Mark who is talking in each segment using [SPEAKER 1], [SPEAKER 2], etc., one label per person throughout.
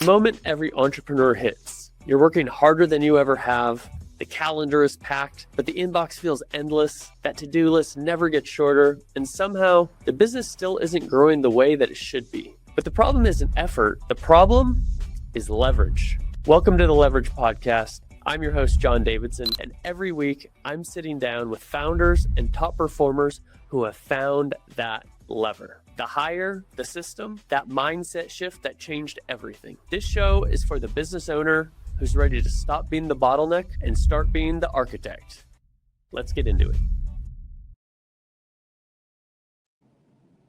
[SPEAKER 1] The moment every entrepreneur hits, you're working harder than you ever have. The calendar is packed, but the inbox feels endless. That to-do list never gets shorter, and somehow the business still isn't growing the way that it should be. But the problem isn't effort. The problem is leverage. Welcome to the Leverage Podcast. I'm your host, John Davidson, and every week I'm sitting down with founders and top performers who have found that lever. The hire, the system, that mindset shift that changed everything. This show is for the business owner who's ready to stop being the bottleneck and start being the architect. Let's get into it.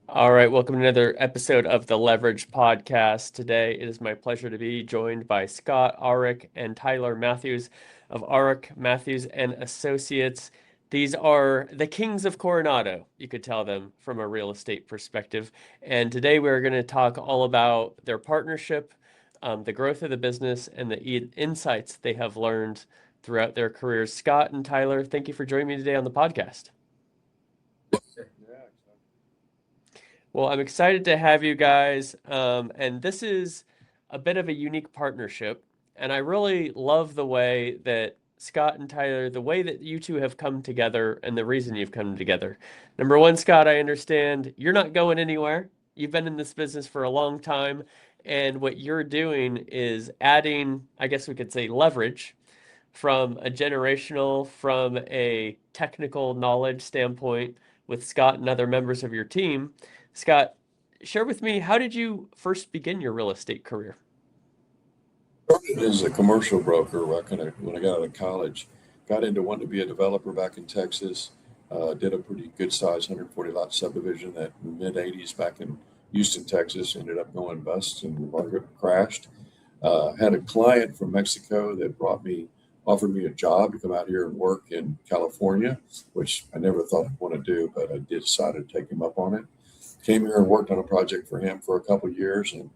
[SPEAKER 1] All right, welcome to another episode of the Leverage Podcast. Today, it is my pleasure to be joined by Scott, Aurich, and Tyler Mathews of Aurich, Mathews and Associates. These are the kings of Coronado, you could tell them from a real estate perspective. And today we're going to talk all about their partnership, the growth of the business, and the insights they have learned throughout their careers. Scott and Tyler, thank you for joining me today on the podcast. Well, I'm excited to have you guys. And this is a bit of a unique partnership. And I really love the way that Scott and Tyler, the way that you two have come together and the reason you've come together. Number one, Scott, I understand you're not going anywhere. You've been in this business for a long time. And what you're doing is adding, I guess we could say, leverage from a generational, from a technical knowledge standpoint with Scott and other members of your team. Scott, share with me, how did you first begin your real estate career?
[SPEAKER 2] Started as a commercial broker when I got out of college. Got into wanting to be a developer back in Texas. Did a pretty good size 140 lot subdivision that in the mid 80s back in Houston, Texas. Ended up going bust and the market crashed. Had a client from Mexico that offered me a job to come out here and work in California, which I never thought I'd want to do, but I did decide to take him up on it. Came here and worked on a project for him for a couple of years, and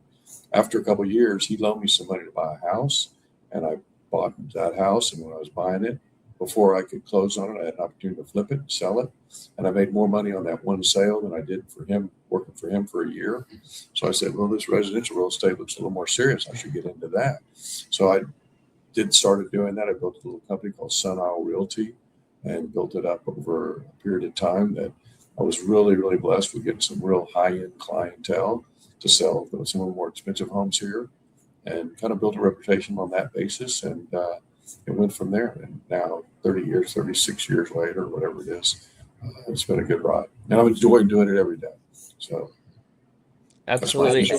[SPEAKER 2] after a couple of years, he loaned me some money to buy a house, and I bought that house. And when I was buying it, before I could close on it, I had an opportunity to flip it, sell it, and I made more money on that one sale than I did for him working for him for a year. So I said, well, this residential real estate looks a little more serious. I should get into that. So I started doing that. I built a little company called Sun Isle Realty and built it up over a period of time that I was really, really blessed with getting some real high-end clientele to sell some of the more expensive homes here, and kind of built a reputation on that basis. And it went from there. And now 36 years later, whatever it is, it's been a good ride. And I'm enjoying doing it every day. So
[SPEAKER 1] absolutely.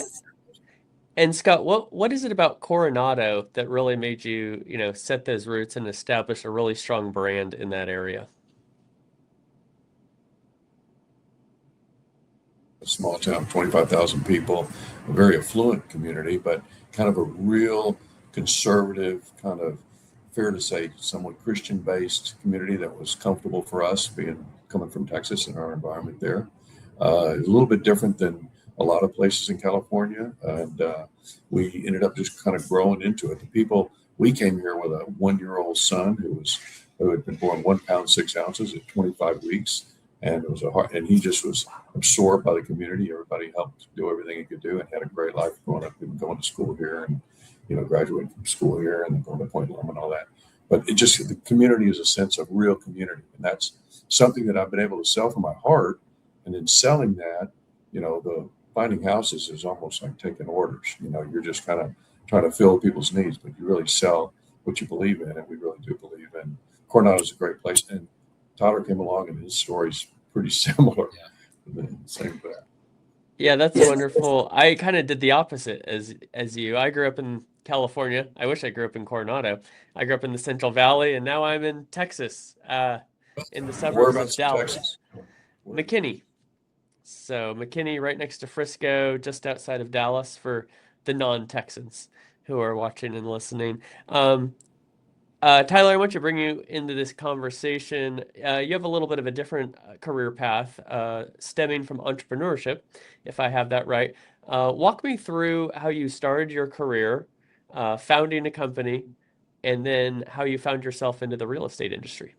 [SPEAKER 1] And Scott, what is it about Coronado that really made you, set those roots and establish a really strong brand in that area?
[SPEAKER 2] A small town, 25,000 people, a very affluent community, but kind of a real conservative, kind of fair to say, somewhat Christian-based community that was comfortable for us coming from Texas and our environment there. A little bit different than a lot of places in California, and we ended up just kind of growing into it. We came here with a 1-year-old son who had been born 1 pound 6 ounces at 25 weeks. And and he just was absorbed by the community. Everybody helped do everything he could do, and had a great life growing up and going to school here, and graduating from school here, and then going to Point Loma and all that. But the community is a sense of real community, and that's something that I've been able to sell from my heart. And in selling that, the finding houses is almost like taking orders. You're just kind of trying to fill people's needs, but you really sell what you believe in, and we really do believe in. Coronado is a great place, and Tyler came along, and his story's pretty similar. Yeah. Same thing.
[SPEAKER 1] Yeah, that's wonderful. I kind of did the opposite as you. I grew up in California. I wish I grew up in Coronado. I grew up in the Central Valley, and now I'm in Texas, in the suburbs of Dallas. McKinney. So McKinney, right next to Frisco, just outside of Dallas, for the non-Texans who are watching and listening. Tyler, I want to bring you into this conversation. You have a little bit of a different career path, stemming from entrepreneurship, if I have that right. Walk me through how you started your career, founding a company, and then how you found yourself into the real estate industry.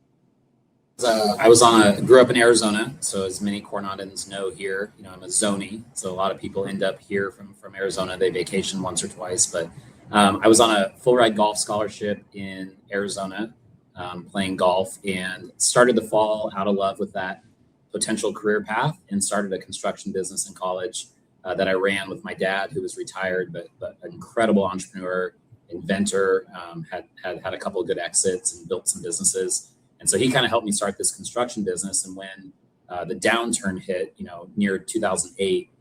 [SPEAKER 3] Grew up in Arizona, so as many Coronadans know here, I'm a Zony, so a lot of people end up here from Arizona. They vacation once or twice, but I was on a full ride golf scholarship in Arizona, playing golf, and started the fall out of love with that potential career path, and started a construction business in college that I ran with my dad, who was retired, but an incredible entrepreneur, inventor, had a couple of good exits and built some businesses. And so he kind of helped me start this construction business. And when the downturn hit, near 2008,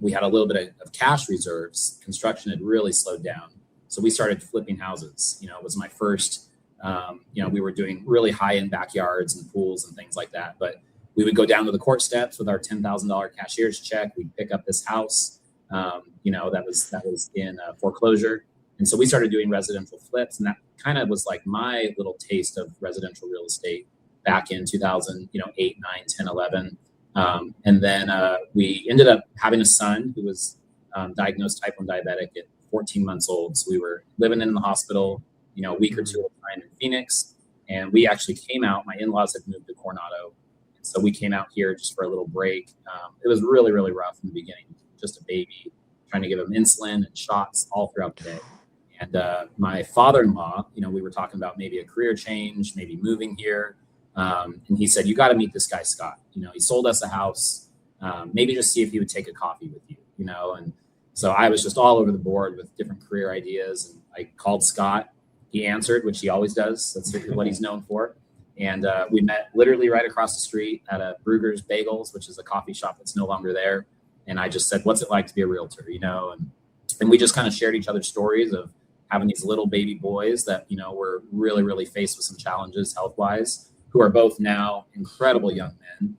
[SPEAKER 3] we had a little bit of cash reserves. Construction had really slowed down. So we started flipping houses. It was my first, we were doing really high-end backyards and pools and things like that. But we would go down to the court steps with our $10,000 cashier's check. We'd pick up this house, that was in foreclosure. And so we started doing residential flips, and that kind of was like my little taste of residential real estate back in 2008, 9, 10, 11. And then we ended up having a son who was diagnosed type 1 diabetic at 14 months old. So we were living in the hospital, a week or two at a time in Phoenix. And we actually came out. My in-laws had moved to Coronado. So we came out here just for a little break. It was really, really rough in the beginning. Just a baby, trying to give him insulin and shots all throughout the day. And my father-in-law, we were talking about maybe a career change, maybe moving here. And he said, you got to meet this guy, Scott. He sold us a house. Maybe just see if he would take a coffee with you, And so I was just all over the board with different career ideas. And I called Scott. He answered, which he always does. That's what he's known for. And we met literally right across the street at a Brugger's Bagels, which is a coffee shop that's no longer there. And I just said, what's it like to be a realtor, And we just kind of shared each other's stories of having these little baby boys that, were really, really faced with some challenges health-wise, who are both now incredible young men.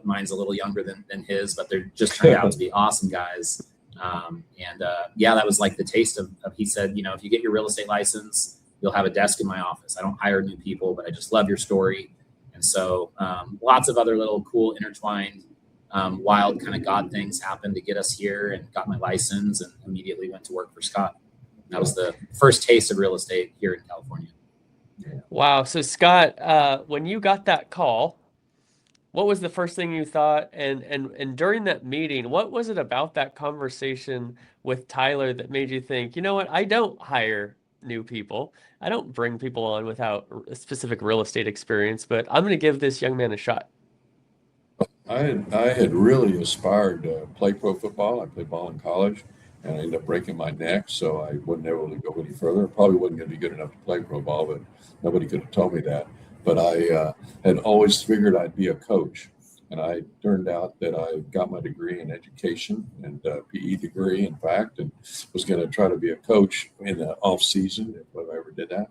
[SPEAKER 3] Mine's a little younger than his, but they're just turned out to be awesome guys. That was like the taste of he said, if you get your real estate license, you'll have a desk in my office. I don't hire new people, but I just love your story. And so lots of other little cool intertwined wild kind of God things happened to get us here, and got my license and immediately went to work for Scott. That was the first taste of real estate here in California.
[SPEAKER 1] Wow. So Scott, when you got that call, what was the first thing you thought? And during that meeting, what was it about that conversation with Tyler that made you think, you know what, I don't hire new people. I don't bring people on without a specific real estate experience, but I'm going to give this young man a shot.
[SPEAKER 2] I had really aspired to play pro football. I played ball in college, and I ended up breaking my neck, so I wasn't able to go any further. Probably wasn't going to be good enough to play pro ball, but nobody could have told me that. But I had always figured I'd be a coach, and I turned out that I got my degree in education and PE degree, in fact, and was going to try to be a coach in the off season if I ever did that.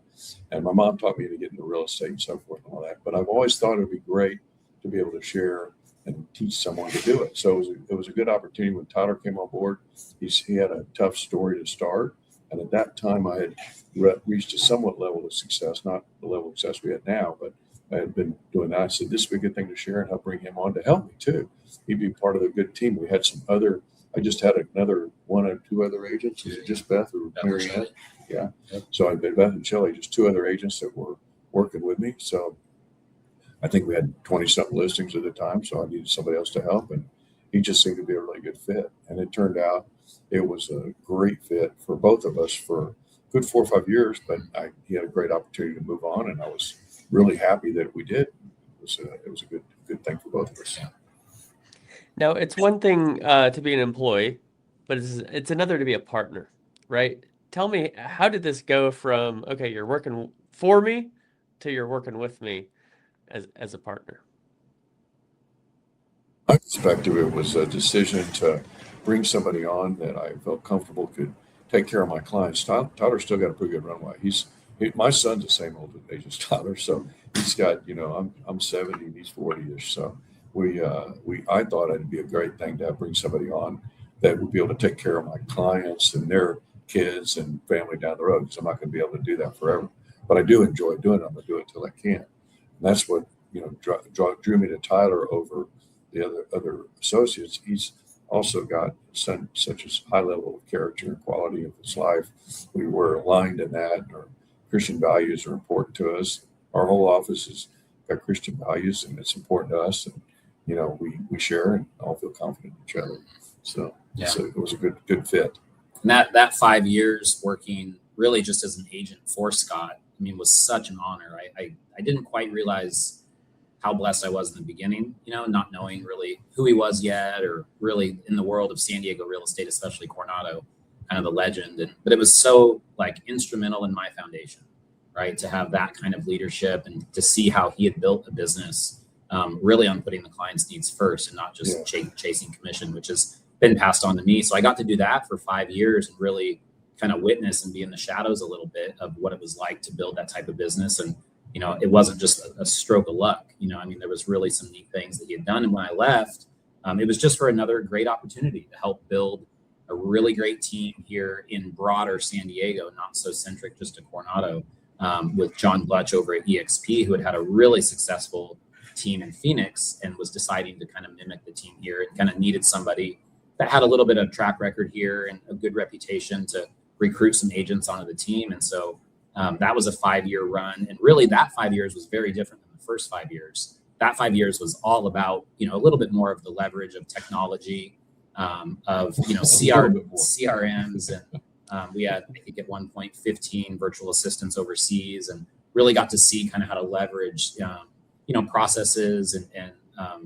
[SPEAKER 2] And my mom taught me to get into real estate and so forth and all that. But I've always thought it'd be great to be able to share and teach someone to do it. So it was a good opportunity when Tyler came on board. He had a tough story to start. And at that time, I had reached a somewhat level of success, not the level of success we had now, but I had been doing that. I said, this would be a good thing to share and help bring him on to help me too. He'd be part of a good team. We had some other, I just had another one or two other agents. Was it just Beth or Marianne? Yeah. Yep. So I'd been Beth and Shelley, just two other agents that were working with me. So I think we had 20-something listings at the time, so I needed somebody else to help, and he just seemed to be a really good fit. And it turned out it was a great fit for both of us for a good 4 or 5 years, but he had a great opportunity to move on, and I was really happy that we did. It was a good thing for both of us.
[SPEAKER 1] Now, it's one thing to be an employee, but it's another to be a partner, right? Tell me, how did this go from, okay, you're working for me to you're working with me as a partner?
[SPEAKER 2] My perspective, it was a decision to bring somebody on that I felt comfortable could take care of my clients. Tyler's still got a pretty good runway. My son's the same old age as Tyler, so he's got, I'm 70 and he's 40ish. So I thought it'd be a great thing to bring somebody on that would be able to take care of my clients and their kids and family down the road, because I'm not going to be able to do that forever. But I do enjoy doing it. I'm going to do it till I can. And that's what drew me to Tyler over the other associates. He's also got such a high level of character and quality of his life. We were aligned in that. Our Christian values are important to us. Our whole office has got Christian values, and it's important to us. And we share and all feel confident in each other. So it was a good fit.
[SPEAKER 3] And that 5 years working really just as an agent for Scott, I mean, was such an honor. I didn't quite realize how blessed I was in the beginning, not knowing really who he was yet, or really in the world of San Diego real estate, especially Coronado, kind of the legend. But it was so instrumental in my foundation, right? To have that kind of leadership and to see how he had built a business really on putting the client's needs first and not just chasing commission, which has been passed on to me. So I got to do that for 5 years and really kind of witness and be in the shadows a little bit of what it was like to build that type of business. And, it wasn't just a stroke of luck. There was really some neat things that he had done. And when I left, it was just for another great opportunity to help build a really great team here in broader San Diego, not so centric just to Coronado, with John Blutch over at EXP, who had a really successful team in Phoenix and was deciding to kind of mimic the team here and kind of needed somebody that had a little bit of track record here and a good reputation to recruit some agents onto the team. And so that was a 5-year run. And really that 5 years was very different than the first 5 years. That 5 years was all about, a little bit more of the leverage of technology, of, CRMs. And we had, I think at one point, 15 virtual assistants overseas, and really got to see kind of how to leverage, processes and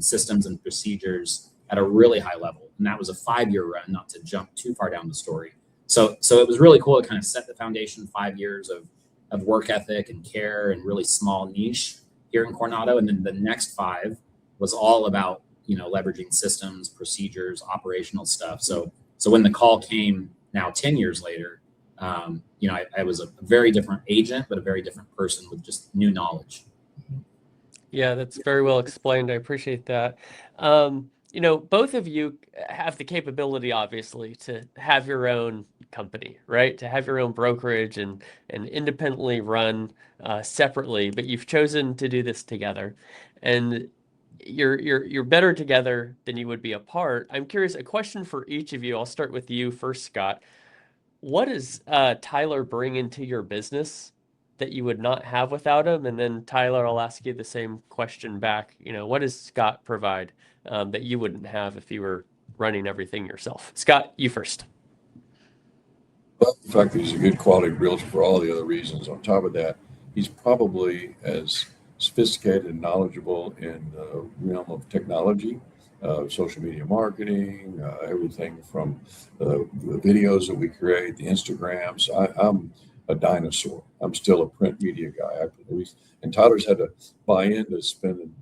[SPEAKER 3] systems and procedures at a really high level. And that was a 5-year run, not to jump too far down the story. So it was really cool to kind of set the foundation, 5 years of work ethic and care and really small niche here in Coronado. And then the next 5 was all about, leveraging systems, procedures, operational stuff. So when the call came now 10 years later, I was a very different agent, but a very different person with just new knowledge.
[SPEAKER 1] Yeah, that's very well explained. I appreciate that. Both of you have the capability, obviously, to have your own company, right? To have your own brokerage and independently run separately, but you've chosen to do this together, and you're better together than you would be apart. I'm curious, a question for each of you. I'll start with you first, Scott. What does Tyler bring into your business that you would not have without him? And then Tyler, I'll ask you the same question back. What does Scott provide that you wouldn't have if you were running everything yourself? Scott, you first.
[SPEAKER 2] Well, the fact that he's a good quality realtor for all the other reasons. On top of that, he's probably as sophisticated and knowledgeable in the realm of technology, social media marketing, everything from the videos that we create, the Instagrams. I'm a dinosaur. I'm still a print media guy. And Tyler's had to buy into spending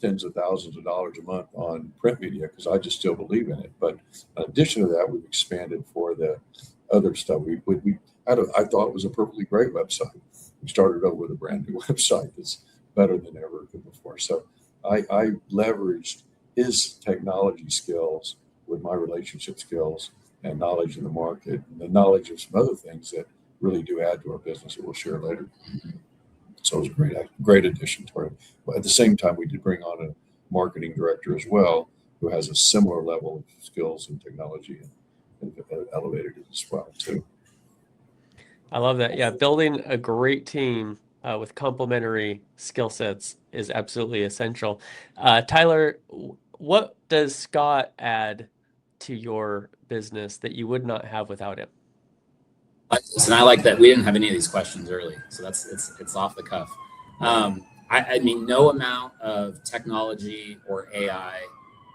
[SPEAKER 2] tens of thousands of dollars a month on print media because I just still believe in it. But in addition to that, we've expanded for the other stuff. I thought it was a perfectly great website. We started over with a brand new website that's better than ever before. So I leveraged his technology skills with my relationship skills and knowledge in the market, and the knowledge of some other things that really do add to our business that we'll share later. So it was a great addition to it. But at the same time, we did bring on a marketing director as well, who has a similar level of skills and technology and elevated it as well too.
[SPEAKER 1] I love that. Yeah, building a great team with complementary skill sets is absolutely essential. Tyler, what does Scott add to your business that you would not have without him?
[SPEAKER 3] And I like that we didn't have any of these questions early, so it's off the cuff. I mean, no amount of technology or AI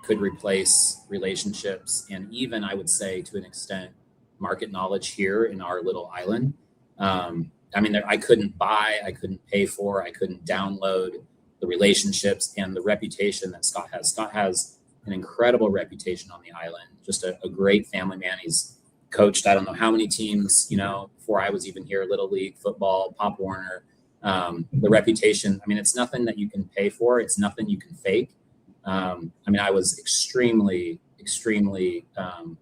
[SPEAKER 3] could replace relationships, and even I would say to an extent, market knowledge here in our little island. I mean, I couldn't buy, I couldn't pay for, I couldn't download the relationships and the reputation that Scott has. Scott has an incredible reputation on the island, just a great family man. He's coached, I don't know how many teams, before I was even here, Little League, football, Pop Warner. The reputation, I mean, it's nothing that you can pay for. It's nothing you can fake. I mean, I was extremely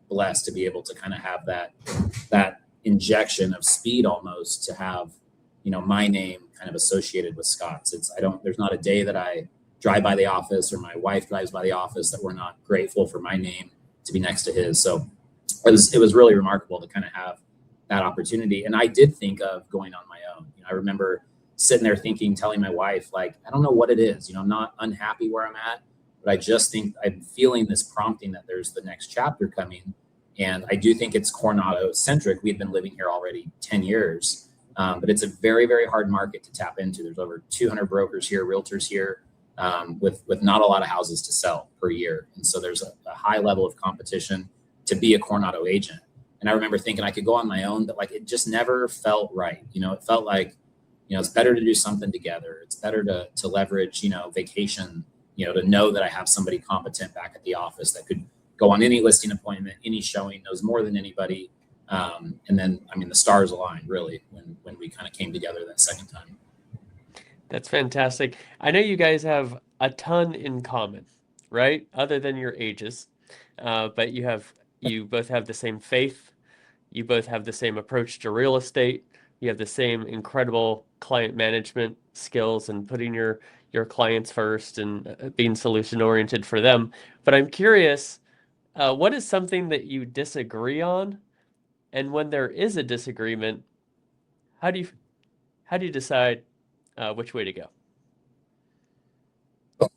[SPEAKER 3] blessed to be able to kind of have that injection of speed almost to have, my name kind of associated with Scott's. There's not a day that I drive by the office or my wife drives by the office that we're not grateful for my name to be next to his. So it was really remarkable to kind of have that opportunity. And I did think of going on my own. I remember sitting there thinking, telling my wife, like, I don't know what it is. I'm not unhappy where I'm at, but I just think I'm feeling this prompting that there's the next chapter coming. And I do think it's Coronado centric. We've been living here already 10 years, but it's a very, very hard market to tap into. There's over 200 brokers here, realtors here, with not a lot of houses to sell per year. And so there's a high level of competition to be a Coronado agent. And I remember thinking I could go on my own, but like, it just never felt right. It felt like, it's better to do something together. It's better to leverage, vacation, to know that I have somebody competent back at the office that could go on any listing appointment, any showing, knows more than anybody. And then, the stars aligned really when we kind of came together that second time.
[SPEAKER 1] That's fantastic. I know you guys have a ton in common, right? Other than your ages, but you both have the same faith. You both have the same approach to real estate. You have the same incredible client management skills and putting your clients first and being solution oriented for them. But I'm curious, what is something that you disagree on? And when there is a disagreement, how do you decide which way to go?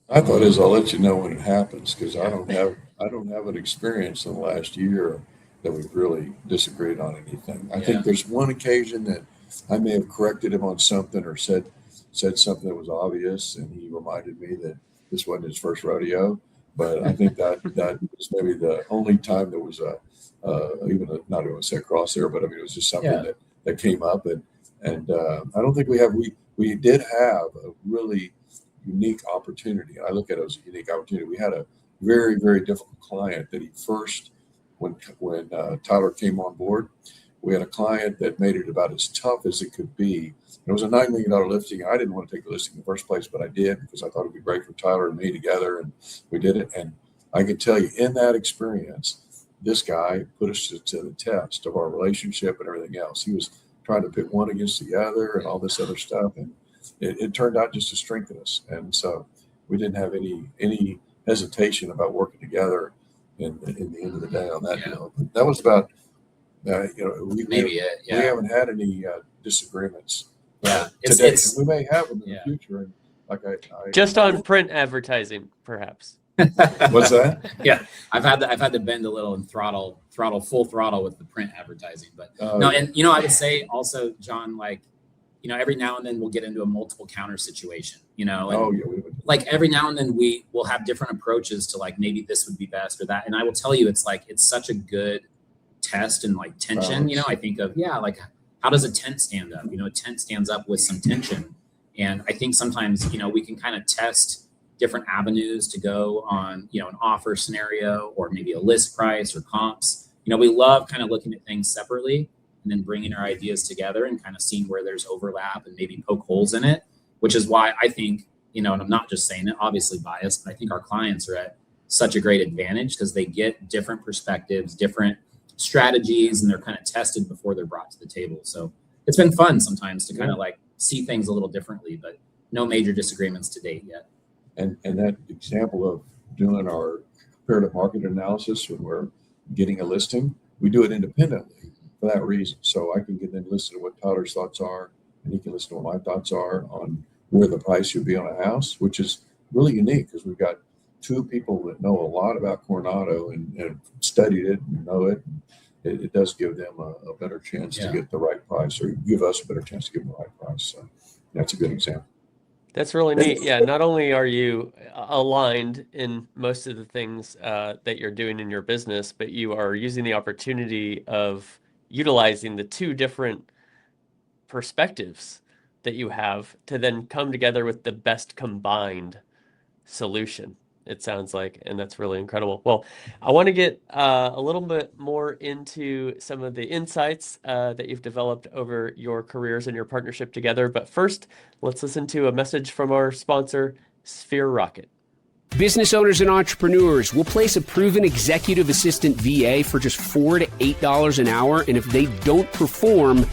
[SPEAKER 2] I thought I'll let you know when it happens, because I don't have an experience in the last year that we've really disagreed on anything. I think there's one occasion that I may have corrected him on something or said something that was obvious, and he reminded me that this wasn't his first rodeo. But I think that was maybe the only time there was not going to say cross there, but it was just something that came up, and I don't think we did have a really unique opportunity. I look at it as a unique opportunity. We had a very, very difficult client that when Tyler came on board. We had a client that made it about as tough as it could be. It was a $9 million listing. I didn't want to take the listing in the first place, but I did because I thought it'd be great for Tyler and me together, and we did it. And I can tell you, in that experience, this guy put us to the test of our relationship and everything else. He was trying to pit one against the other and all this other stuff, and it turned out just to strengthen us. And so we didn't have any hesitation about working together in the end of the day on that deal. But that was about. We haven't had any disagreements. Today. We may have them in the future. And like I
[SPEAKER 1] just on print advertising, perhaps.
[SPEAKER 2] What's that?
[SPEAKER 3] Yeah, I've had to bend a little and throttle full throttle with the print advertising. But no, and I would say also, John, like, every now and then we'll get into a multiple counter situation. Like every now and then we will have different approaches to, like, maybe this would be best or that. And I will tell you, it's such a good test and like tension. I think of like, how does a tent stand up? A tent stands up with some tension, and I think sometimes we can kind of test different avenues to go on, an offer scenario or maybe a list price or comps. We love kind of looking at things separately and then bringing our ideas together and kind of seeing where there's overlap and maybe poke holes in it, which is why I think, and I'm not just saying it, obviously biased, but I think our clients are at such a great advantage because they get different perspectives, different strategies, and they're kind of tested before they're brought to the table. So it's been fun sometimes to kind of like see things a little differently, but no major disagreements to date yet.
[SPEAKER 2] And that example of doing our comparative market analysis when we're getting a listing, we do it independently for that reason. So I can get then listen to what Tyler's thoughts are, and he can listen to what my thoughts are on where the price should be on a house, which is really unique because we've got two people that know a lot about Coronado and studied it and know it. It does give them a better chance to get the right price, or give us a better chance to give them the right price. So that's a good example.
[SPEAKER 1] That's really neat. Yeah, not only are you aligned in most of the things that you're doing in your business, but you are using the opportunity of utilizing the two different perspectives that you have to then come together with the best combined solution, it sounds like, and that's really incredible. Well, I want to get a little bit more into some of the insights that you've developed over your careers and your partnership together. But first, let's listen to a message from our sponsor, Sphere Rocket.
[SPEAKER 4] Business owners and entrepreneurs will place a proven executive assistant VA for just $4 to $8 an hour, and if they don't perform,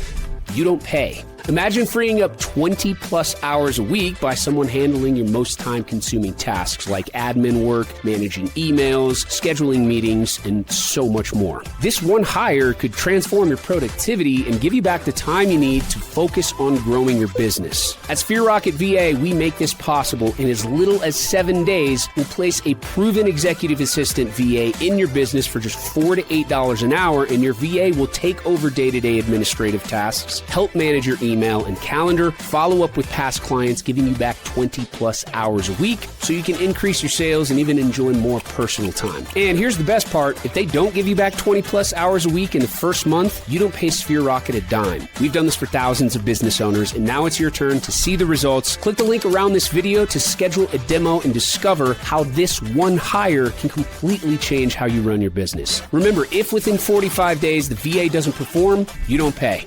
[SPEAKER 4] you don't pay. Imagine freeing up 20 plus hours a week by someone handling your most time-consuming tasks like admin work, managing emails, scheduling meetings, and so much more. This one hire could transform your productivity and give you back the time you need to focus on growing your business. At Sphere Rocket VA, we make this possible in as little as 7 days. We'll place a proven executive assistant VA in your business for just $4 to $8 an hour, and your VA will take over day-to-day administrative tasks, help manage your email and calendar, follow up with past clients, giving you back 20 plus hours a week so you can increase your sales and even enjoy more personal time. And here's the best part. If they don't give you back 20 plus hours a week in the first month, you don't pay Sphere Rocket a dime. We've done this for thousands of business owners, and now it's your turn to see the results. Click the link around this video to schedule a demo and discover how this one hire can completely change how you run your business. Remember, if within 45 days the VA doesn't perform, you don't pay.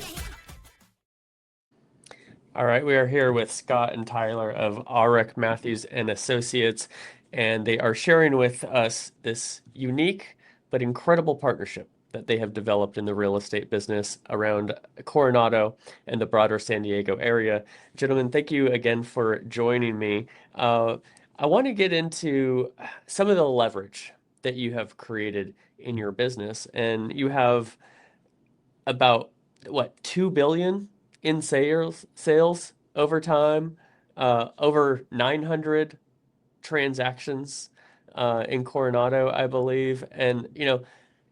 [SPEAKER 1] All right, we are here with Scott and Tyler of Aurich, Mathews and Associates, and they are sharing with us this unique but incredible partnership that they have developed in the real estate business around Coronado and the broader San Diego area. Gentlemen, thank you again for joining me. I want to get into some of the leverage that you have created in your business, and you have about $2 billion in sales over time, over 900 transactions in Coronado, I believe. And,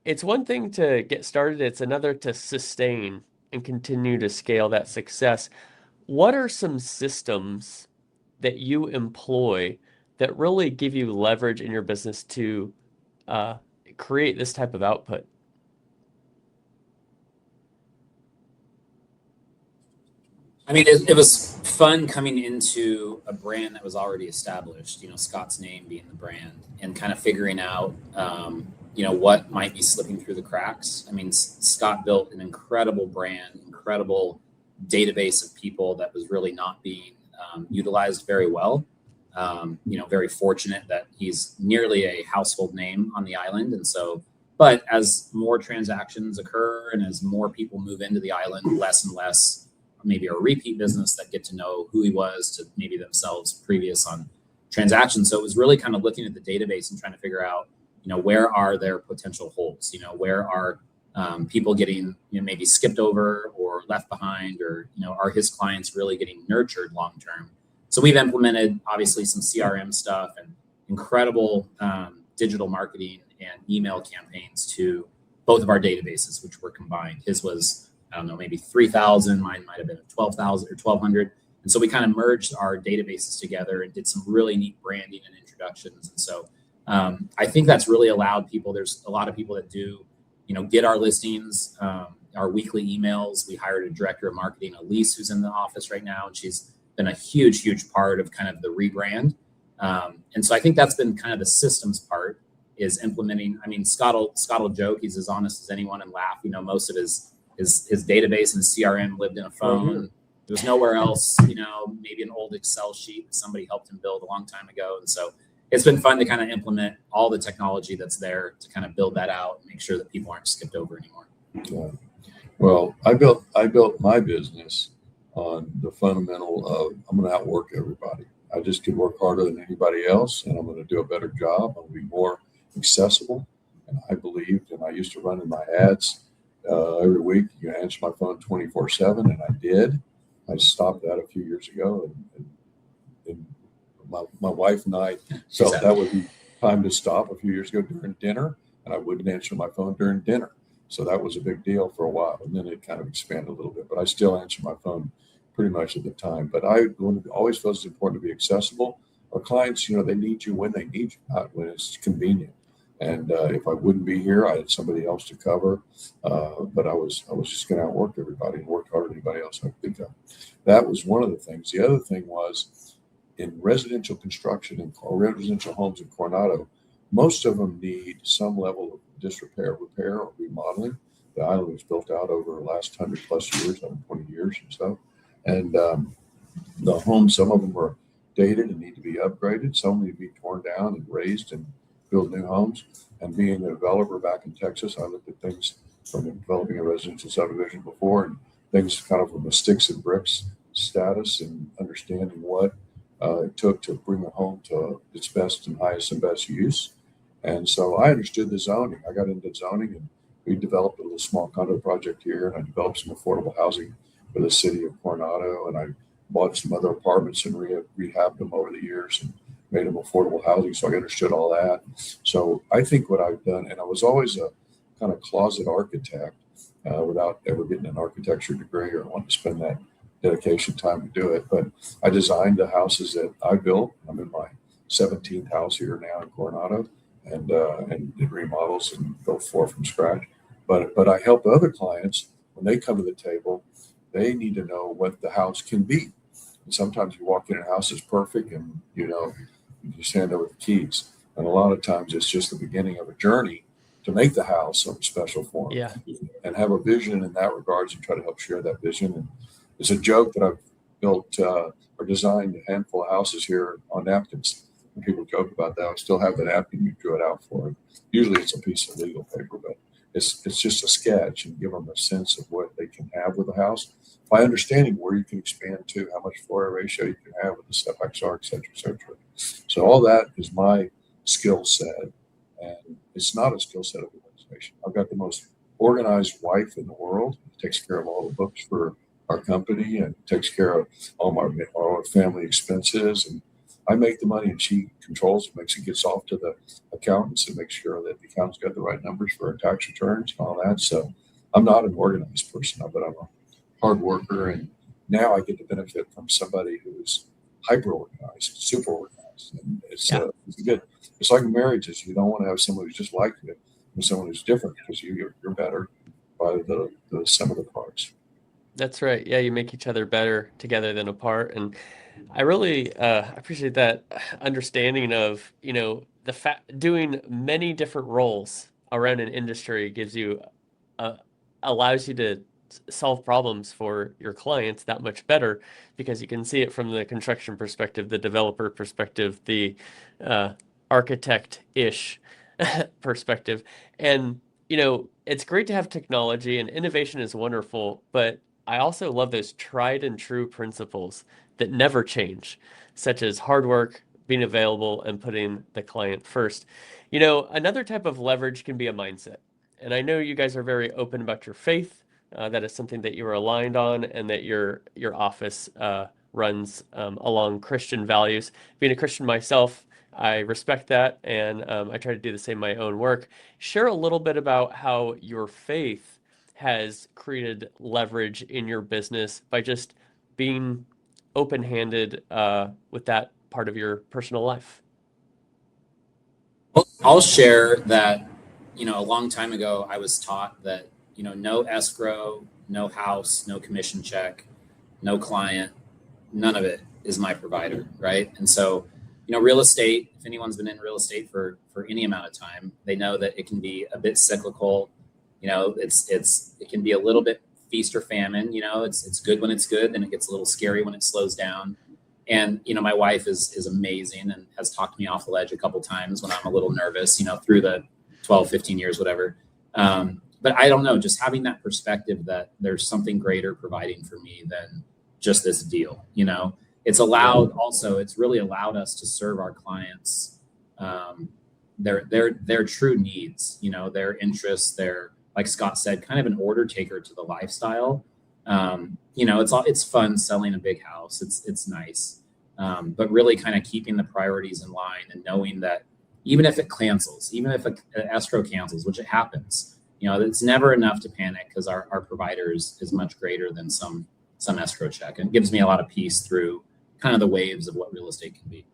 [SPEAKER 1] it's one thing to get started, it's another to sustain and continue to scale that success. What are some systems that you employ that really give you leverage in your business to create this type of output?
[SPEAKER 3] I mean, it was fun coming into a brand that was already established, Scott's name being the brand, and kind of figuring out, what might be slipping through the cracks. I mean, Scott built an incredible brand, incredible database of people that was really not being utilized very well. Very fortunate that he's nearly a household name on the island. And so, but as more transactions occur and as more people move into the island, less and less maybe a repeat business that get to know who he was to maybe themselves previous on transactions. So it was really kind of looking at the database and trying to figure out, where are their potential holes? Where are people getting maybe skipped over or left behind, or are his clients really getting nurtured long term? So we've implemented obviously some CRM stuff and incredible digital marketing and email campaigns to both of our databases, which were combined. His was, I don't know, maybe 3,000. Mine might have been 12,000 or 1,200. And so we kind of merged our databases together and did some really neat branding and introductions. And so I think that's really allowed people. There's a lot of people that do, get our listings, our weekly emails. We hired a director of marketing, Elise, who's in the office right now, and she's been a huge part of kind of the rebrand. And so I think that's been kind of the systems part, is implementing. I mean, Scott will joke, he's as honest as anyone and laugh. Most of his database and CRM lived in a phone. There was nowhere else, maybe an old Excel sheet that somebody helped him build a long time ago. And so it's been fun to kind of implement all the technology that's there to kind of build that out and make sure that people aren't skipped over anymore.
[SPEAKER 2] Yeah. Well, I built my business on the fundamental of I'm going to outwork everybody. I just can work harder than anybody else, and I'm going to do a better job. I'll be more accessible. And I believed, and I used to run in my ads every week. You answer my phone 24/7, and I did. I stopped that a few years ago, and my wife and I felt that would be time to stop a few years ago during dinner, and I wouldn't answer my phone during dinner. So that was a big deal for a while, and then it kind of expanded a little bit. But I still answer my phone pretty much at the time. But I always feel it's important to be accessible. Our clients, they need you when they need you, not when it's convenient. And if I wouldn't be here, I had somebody else to cover. But I was just going to outwork everybody and work harder than anybody else I could think of. That was one of the things. The other thing was in residential construction or residential homes in Coronado, most of them need some level of disrepair, repair, or remodeling. The island was built out over the last 100 plus years, 120 years or so. And the homes, some of them were dated and need to be upgraded. Some need to be torn down and raised and build new homes. And being a developer back in Texas, I looked at things from developing a residential subdivision before, and things kind of from a sticks and bricks status and understanding what it took to bring a home to its best and highest and best use. And so I understood the zoning. I got into zoning, and we developed a little small condo project here, and I developed some affordable housing for the city of Coronado, and I bought some other apartments and rehabbed them over the years and made them affordable housing. So I understood all that. So I think what I've done, and I was always a kind of closet architect without ever getting an architecture degree or wanting to spend that dedication time to do it. But I designed the houses that I built. I'm in my 17th house here now in Coronado, and did remodels and built 4 from scratch. But I help other clients when they come to the table. They need to know what the house can be. And sometimes you walk in and a house is perfect, and you just hand over the keys. And a lot of times it's just the beginning of a journey to make the house something special for them.
[SPEAKER 1] Yeah.
[SPEAKER 2] And have a vision in that regards and try to help share that vision. And it's a joke that I've built or designed a handful of houses here on napkins. And people joke about that. I still have the napkin you drew it out for them. Usually it's a piece of legal paper, but it's just a sketch and give them a sense of what they can have with a house by understanding where you can expand to, how much floor area ratio you can have with the setbacks are, et cetera, et cetera. So all that is my skill set, and it's not a skill set of organization. I've got the most organized wife in the world. She takes care of all the books for our company and takes care of all our family expenses, and I make the money and she controls it, gets off to the accountants and makes sure that the accountant's got the right numbers for our tax returns and all that. So I'm not an organized person, but I'm a hard worker, and now I get to benefit from somebody who's hyper organized, super organized. And it's good. It's like marriages. You don't want to have someone who's just like you and someone who's different, because you're better by the sum of the parts.
[SPEAKER 1] That's right. Yeah, you make each other better together than apart. And I really appreciate that understanding of, the fact doing many different roles around an industry gives you, allows you to solve problems for your clients that much better, because you can see it from the construction perspective, the developer perspective, the architect-ish perspective. And, it's great to have technology, and innovation is wonderful, but I also love those tried and true principles that never change, such as hard work, being available, and putting the client first. Another type of leverage can be a mindset. And I know you guys are very open about your faith. That is something that you are aligned on, and that your office runs along Christian values. Being a Christian myself, I respect that, and I try to do the same in my own work. Share a little bit about how your faith has created leverage in your business by just being open-handed with that part of your personal life.
[SPEAKER 3] Well, I'll share that, a long time ago, I was taught that, no escrow, no house, no commission check, no client, none of it is my provider, right? And so, real estate, if anyone's been in real estate for any amount of time, they know that it can be a bit cyclical. It can be a little bit feast or famine. It's good when it's good, then it gets a little scary when it slows down. And, my wife is amazing and has talked me off the ledge a couple times when I'm a little nervous, through the 12, 15 years, whatever. But I don't know, just having that perspective that there's something greater providing for me than just this deal. It's really allowed us to serve our clients, their true needs, their interests, their, like Scott said, kind of an order taker to the lifestyle. It's fun selling a big house. It's nice. But really kind of keeping the priorities in line and knowing that even if it cancels, even if an escrow cancels, which it happens, it's never enough to panic, because our provider is much greater than some escrow check. And it gives me a lot of peace through kind of the waves of what real estate can be.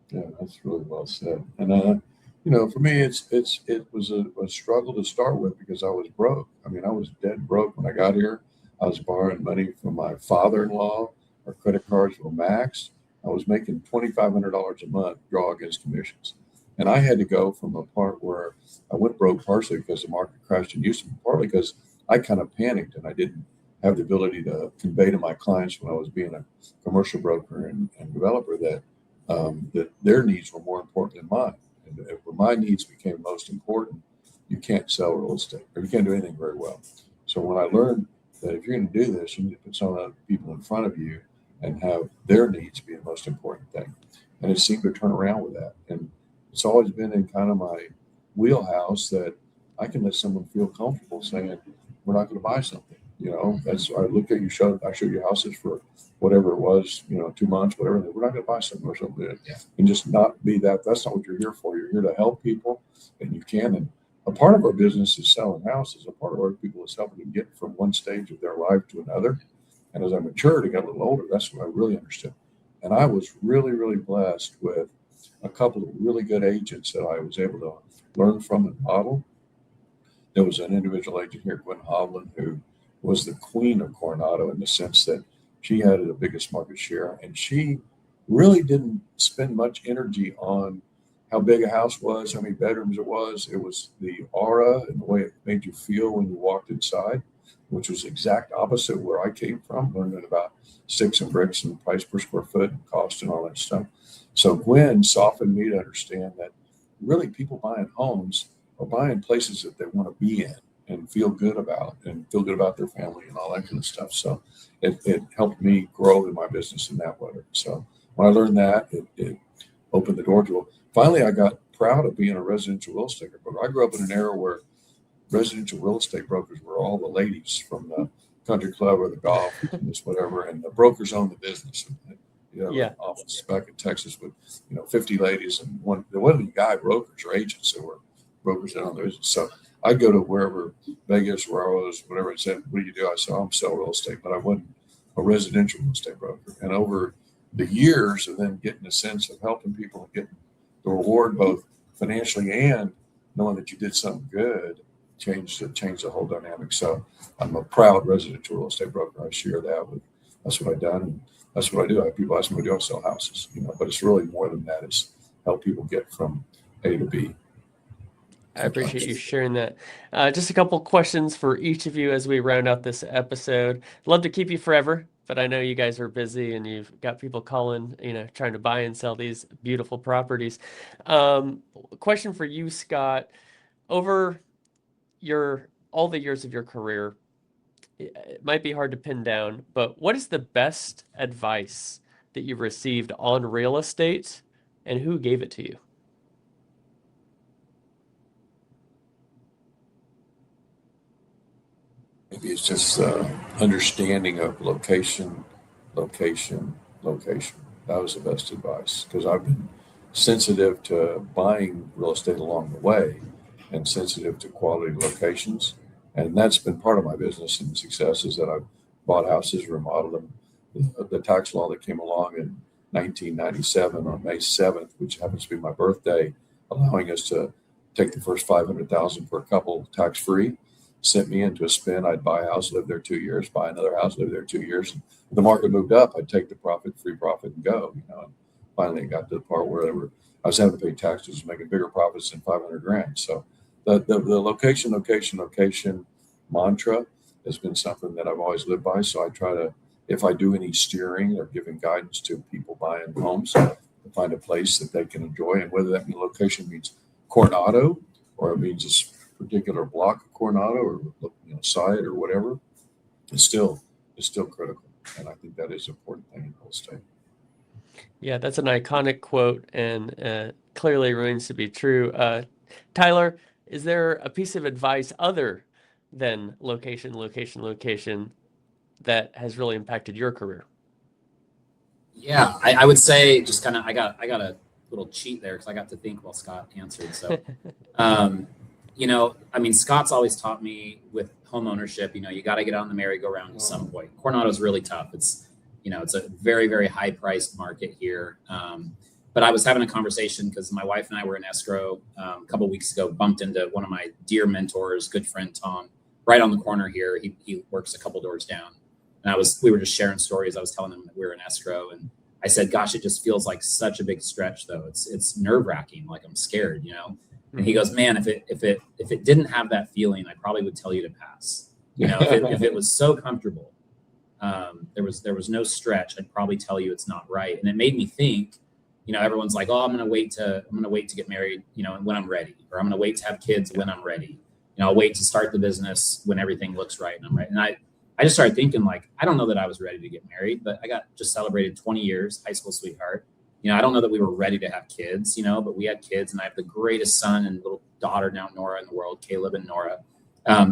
[SPEAKER 2] Yeah, that's really well said. And for me, it was a struggle to start with, because I was broke. I mean, I was dead broke when I got here. I was borrowing money from my father-in-law. Our credit cards were maxed. I was making $2,500 a month draw against commissions. And I had to go from a part where I went broke, partially because the market crashed in Houston, partly because I kind of panicked and I didn't have the ability to convey to my clients when I was being a commercial broker and developer that their needs were more important than mine. And when my needs became most important, you can't sell real estate, or you can't do anything very well. So when I learned that if you're going to do this, you need to put some other people in front of you and have their needs be the most important thing. And it seemed to turn around with that. And it's always been in kind of my wheelhouse that I can let someone feel comfortable saying, we're not going to buy something. That's, I look at you, I showed you houses for whatever it was, 2 months, whatever. We're not going to buy something or something.
[SPEAKER 3] Yeah.
[SPEAKER 2] And just not be that. That's not what you're here for. You're here to help people, and you can. And a part of our business is selling houses. A part of our people is helping them get from one stage of their life to another. And as I matured and got a little older, that's what I really understood. And I was really, really blessed with a couple of really good agents that I was able to learn from and model. There was an individual agent here, Gwen Hovland, who was the queen of Coronado in the sense that she had the biggest market share, and she really didn't spend much energy on how big a house was, how many bedrooms it was. It was the aura and the way it made you feel when you walked inside, which was exact opposite where I came from, learning about sticks and bricks and price per square foot and cost and all that stuff. So Gwen softened me to understand that really people buying homes are buying places that they want to be in and feel good about their family and all that kind of stuff. So it helped me grow in my business in that way. So when I learned that, it opened the door to it. Finally, I got proud of being a residential real estate broker. I grew up in an era where residential real estate brokers were all the ladies from the country club or the golf, just whatever, and the brokers owned the business. An office back in Texas with 50 ladies and there wasn't any guy brokers or agents that were brokers that owned the business. So I'd go to wherever, Vegas, where I was, whatever. It said, what do you do? I said, I'm sell real estate, but I wasn't a residential real estate broker. And over the years of then getting a sense of helping people and getting the reward both financially and knowing that you did something good changed the whole dynamic. So I'm a proud residential real estate broker. I share that with, that's what I've done. And that's what I do. I have people ask me, what do I sell houses? But it's really more than that. It's help people get from A to B.
[SPEAKER 1] I appreciate you sharing that. Just a couple questions for each of you as we round out this episode. Love to keep you forever, but I know you guys are busy and you've got people calling, trying to buy and sell these beautiful properties. Question for you, Scott. Over all the years of your career, it might be hard to pin down, but what is the best advice that you've received on real estate and who gave it to you?
[SPEAKER 2] Maybe it's just understanding of location. That was the best advice because I've been sensitive to buying real estate along the way and sensitive to quality locations. And that's been part of my business and success is that I've bought houses, remodeled them. The tax law that came along in 1997 on May 7th, which happens to be my birthday, allowing us to take the first $500,000 per couple tax-free, sent me into a spin. I'd buy a house, live there 2 years, buy another house, live there 2 years. And the market moved up. I'd take the free profit and go. And finally it got to the part where I was having to pay taxes, making bigger profits than $500,000. So the location mantra has been something that I've always lived by. So I try to, if I do any steering or giving guidance to people buying homes, to find a place that they can enjoy. And whether that means location means Coronado or it means a particular block of Coronado or site or whatever, it's still critical. And I think that is an important thing in real estate.
[SPEAKER 1] Yeah, that's an iconic quote and clearly remains to be true. Tyler, is there a piece of advice other than location that has really impacted your career?
[SPEAKER 3] Yeah, I would say just kind of, I got a little cheat there because I got to think while Scott answered. So, Scott's always taught me with home ownership, you got to get on the merry-go-round at some point. Coronado's really tough. It's, it's a very, very high priced market here. But I was having a conversation because my wife and I were in escrow a couple of weeks ago, bumped into one of my dear mentors, good friend, Tom, right on the corner here. He works a couple doors down. And we were just sharing stories. I was telling him that we were in escrow and I said, gosh, it just feels like such a big stretch though. It's nerve wracking. Like I'm scared, And he goes, man, if it didn't have that feeling, I probably would tell you to pass. If it was so comfortable, there was no stretch, I'd probably tell you it's not right. And it made me think, everyone's like, oh, I'm going to wait to get married, when I'm ready, or I'm going to wait to have kids when I'm ready. I'll wait to start the business when everything looks right and I'm right. And I just started thinking like, I don't know that I was ready to get married, but I got just celebrated 20 years, high school sweetheart. I don't know that we were ready to have kids, but we had kids, and I have the greatest son and little daughter now, Nora, in the world, Caleb and Nora.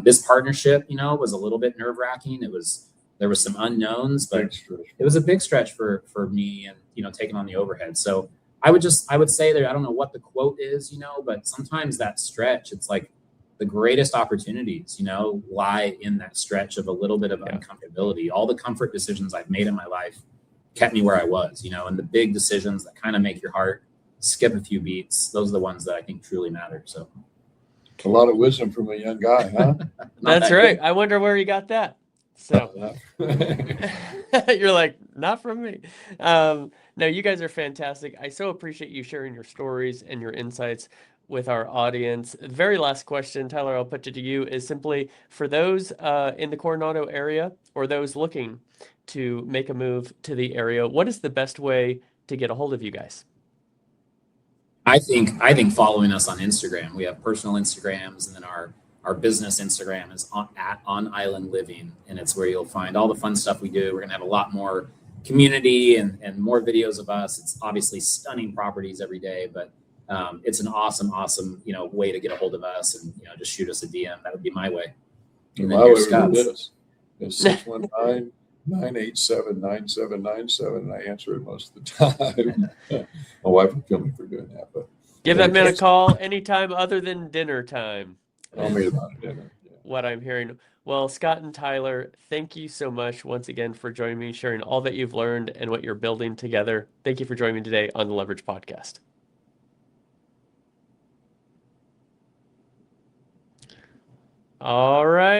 [SPEAKER 3] This partnership, was a little bit nerve wracking. There was some unknowns, but it was a big stretch for me and, taking on the overhead. So I would say that I don't know what the quote is, but sometimes that stretch, it's like the greatest opportunities, lie in that stretch of a little bit of uncomfortability. All the comfort decisions I've made in my life kept me where I was, and the big decisions that kind of make your heart skip a few beats, those are the ones that I think truly matter. So
[SPEAKER 2] a lot of wisdom from a young guy, huh?
[SPEAKER 1] That's right. I wonder where he got that. So you're like, not from me. No, you guys are fantastic. I so appreciate you sharing your stories and your insights with our audience. The very last question, Tyler, I'll put it to you, is simply for those in the Coronado area or those looking to make a move to the area, what is the best way to get a hold of you guys?
[SPEAKER 3] I think following us on Instagram. We have personal Instagrams, and then our business Instagram is on Island Living, and it's where you'll find all the fun stuff we do. We're gonna have a lot more community and more videos of us. It's obviously stunning properties every day, but it's an awesome way to get a hold of us, and just shoot us a DM. That would be my way.
[SPEAKER 2] And my way is 619-987-9797, and I answer it most of the time. My wife will kill me for doing that, but
[SPEAKER 1] give that man a call anytime other than dinner time.
[SPEAKER 2] Tell me about dinner. Yeah.
[SPEAKER 1] What I'm hearing. Well, Scott and Tyler, thank you so much once again for joining me, sharing all that you've learned and what you're building together. Thank you for joining me today on the Leverage Podcast. All right.